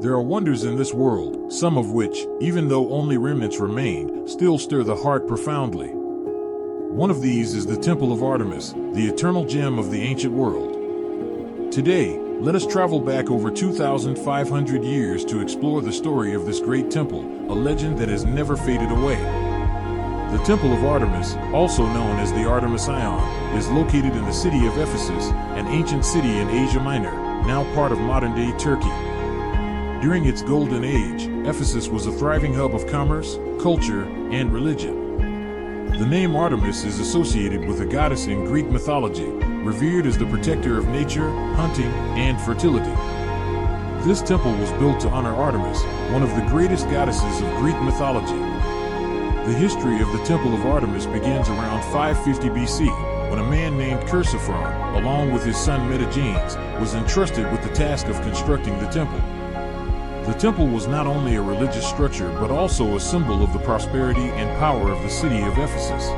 There are wonders in this world, some of which, even though only remnants remain, still stir the heart profoundly. One of these is the Temple of Artemis, the eternal gem of the ancient world. Today, let us travel back over 2,500 years to explore the story of this great temple, a legend that has never faded away. The Temple of Artemis, also known as the Artemis Ion, is located in the city of Ephesus, an ancient city in Asia Minor, now part of modern-day Turkey. During its golden age, Ephesus was a thriving hub of commerce, culture, and religion. The name Artemis is associated with a goddess in Greek mythology, revered as the protector of nature, hunting, and fertility. This temple was built to honor Artemis, one of the greatest goddesses of Greek mythology. The history of the Temple of Artemis begins around 550 BC, when a man named Chersiphron, along with his son Metagenes, was entrusted with the task of constructing the temple. The temple was not only a religious structure but also a symbol of the prosperity and power of the city of Ephesus.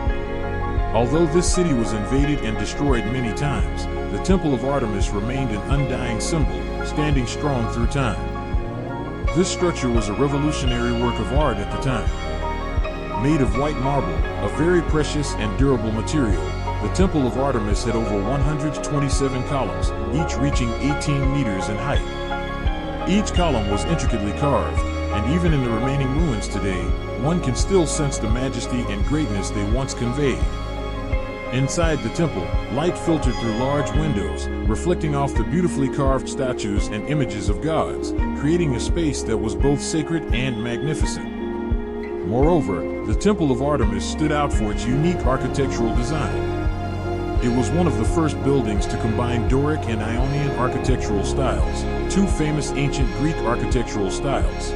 Although this city was invaded and destroyed many times, the Temple of Artemis remained an undying symbol, standing strong through time. This structure was a revolutionary work of art at the time. Made of white marble, a very precious and durable material, the Temple of Artemis had over 127 columns, each reaching 18 meters in height. Each column was intricately carved, and even in the remaining ruins today, one can still sense the majesty and greatness they once conveyed. Inside the temple, light filtered through large windows, reflecting off the beautifully carved statues and images of gods, creating a space that was both sacred and magnificent. Moreover, the Temple of Artemis stood out for its unique architectural design. It was one of the first buildings to combine Doric and Ionian architectural styles, two famous ancient Greek architectural styles.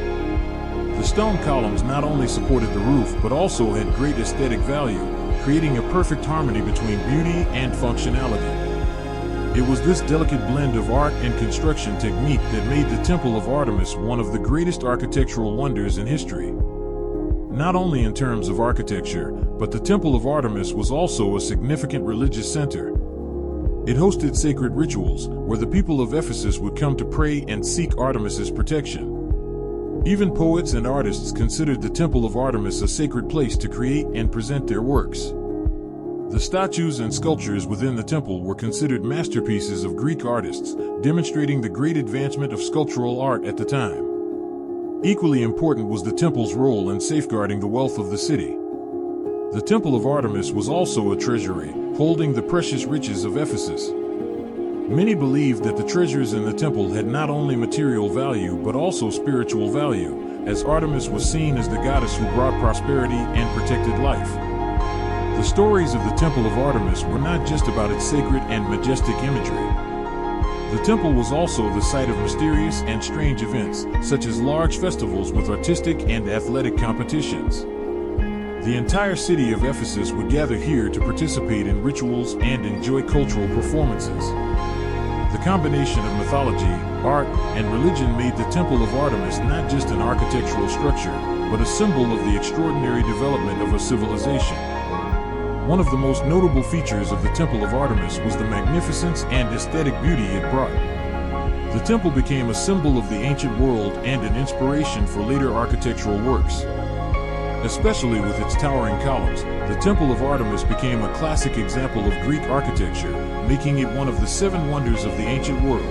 The stone columns not only supported the roof but also had great aesthetic value, creating a perfect harmony between beauty and functionality. It was this delicate blend of art and construction technique that made the Temple of Artemis one of the greatest architectural wonders in history. Not only in terms of architecture, but the Temple of Artemis was also a significant religious center. It hosted sacred rituals, where the people of Ephesus would come to pray and seek Artemis's protection. Even poets and artists considered the Temple of Artemis a sacred place to create and present their works. The statues and sculptures within the temple were considered masterpieces of Greek artists, demonstrating the great advancement of sculptural art at the time. Equally important was the temple's role in safeguarding the wealth of the city. The Temple of Artemis was also a treasury, holding the precious riches of Ephesus. Many believed that the treasures in the temple had not only material value but also spiritual value, as Artemis was seen as the goddess who brought prosperity and protected life. The stories of the Temple of Artemis were not just about its sacred and majestic imagery. The temple was also the site of mysterious and strange events, such as large festivals with artistic and athletic competitions. The entire city of Ephesus would gather here to participate in rituals and enjoy cultural performances. The combination of mythology, art, and religion made the Temple of Artemis not just an architectural structure, but a symbol of the extraordinary development of a civilization. One of the most notable features of the Temple of Artemis was the magnificence and aesthetic beauty it brought. The temple became a symbol of the ancient world and an inspiration for later architectural works. Especially with its towering columns, the Temple of Artemis became a classic example of Greek architecture, making it one of the seven wonders of the ancient world.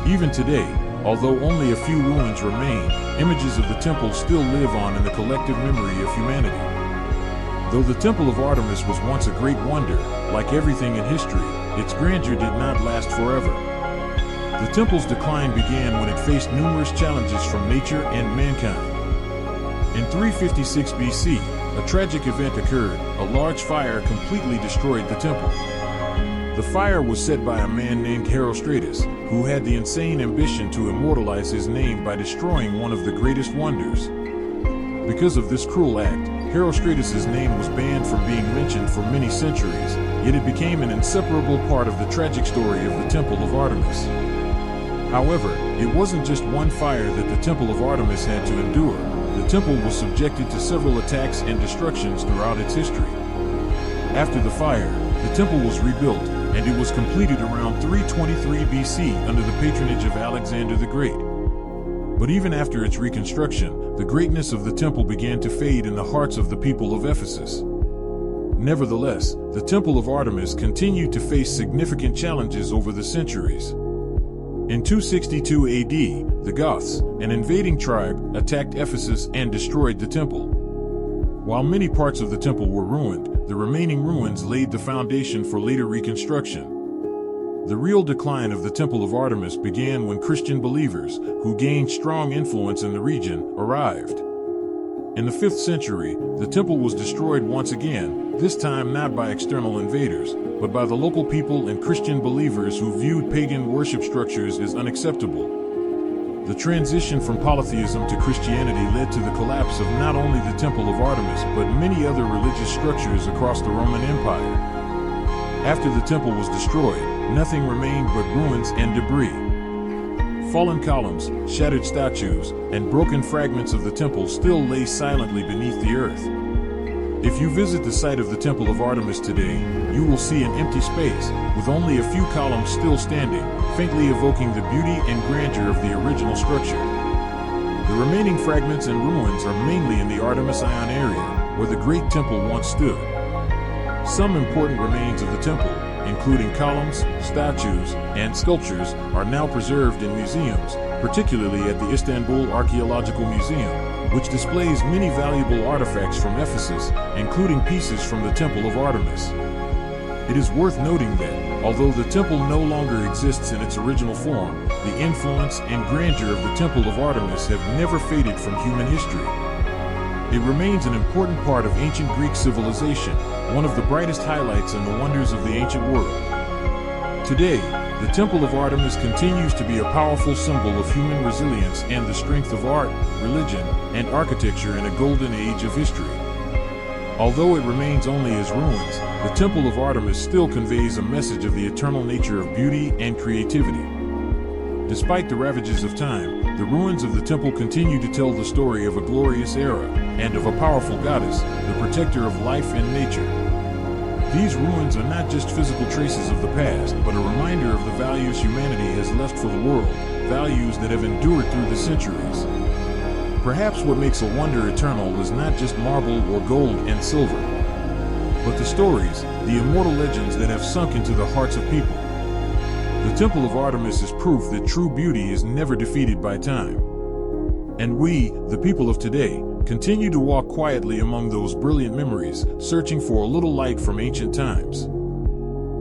Even today, although only a few ruins remain, images of the temple still live on in the collective memory of humanity. Though the Temple of Artemis was once a great wonder, like everything in history, its grandeur did not last forever. The temple's decline began when it faced numerous challenges from nature and mankind. In 356 BC, a tragic event occurred. A large fire completely destroyed the temple. The fire was set by a man named Herostratus, who had the insane ambition to immortalize his name by destroying one of the greatest wonders. Because of this cruel act, Herostratus' name was banned from being mentioned for many centuries, yet it became an inseparable part of the tragic story of the Temple of Artemis. However, it wasn't just one fire that the Temple of Artemis had to endure. The temple was subjected to several attacks and destructions throughout its history. After the fire, the temple was rebuilt, and it was completed around 323 BC under the patronage of Alexander the Great. But even after its reconstruction, the greatness of the temple began to fade in the hearts of the people of Ephesus. Nevertheless, the Temple of Artemis continued to face significant challenges over the centuries. In 262 AD, the Goths, an invading tribe, attacked Ephesus and destroyed the temple. While many parts of the temple were ruined, the remaining ruins laid the foundation for later reconstruction. The real decline of the Temple of Artemis began when Christian believers, who gained strong influence in the region, arrived. In the 5th century, the temple was destroyed once again, this time not by external invaders, but by the local people and Christian believers who viewed pagan worship structures as unacceptable. The transition from polytheism to Christianity led to the collapse of not only the Temple of Artemis but many other religious structures across the Roman Empire. After the temple was destroyed, nothing remained but ruins and debris. Fallen columns, shattered statues, and broken fragments of the temple still lay silently beneath the earth. If you visit the site of the Temple of Artemis today, you will see an empty space, with only a few columns still standing, faintly evoking the beauty and grandeur of the original structure. The remaining fragments and ruins are mainly in the Artemis Ion area, where the great temple once stood. Some important remains of the temple, including columns, statues, and sculptures, are now preserved in museums, particularly at the Istanbul Archaeological Museum, which displays many valuable artifacts from Ephesus, including pieces from the Temple of Artemis. It is worth noting that, although the temple no longer exists in its original form, the influence and grandeur of the Temple of Artemis have never faded from human history. It remains an important part of ancient Greek civilization, one of the brightest highlights in the wonders of the ancient world. Today, the Temple of Artemis continues to be a powerful symbol of human resilience and the strength of art, religion, and architecture in a golden age of history. Although it remains only as ruins, the Temple of Artemis still conveys a message of the eternal nature of beauty and creativity. Despite the ravages of time, the ruins of the temple continue to tell the story of a glorious era and of a powerful goddess, the protector of life and nature. These ruins are not just physical traces of the past, but a reminder of the values humanity has left for the world, values that have endured through the centuries. Perhaps what makes a wonder eternal is not just marble or gold and silver, but the stories, the immortal legends that have sunk into the hearts of people. The Temple of Artemis is proof that true beauty is never defeated by time. And we, the people of today, continue to walk quietly among those brilliant memories, searching for a little light from ancient times.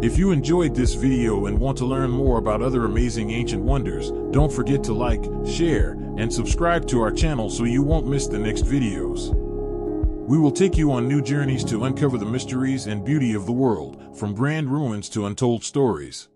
If you enjoyed this video and want to learn more about other amazing ancient wonders, don't forget to like, share, and subscribe to our channel so you won't miss the next videos. We will take you on new journeys to uncover the mysteries and beauty of the world, from grand ruins to untold stories.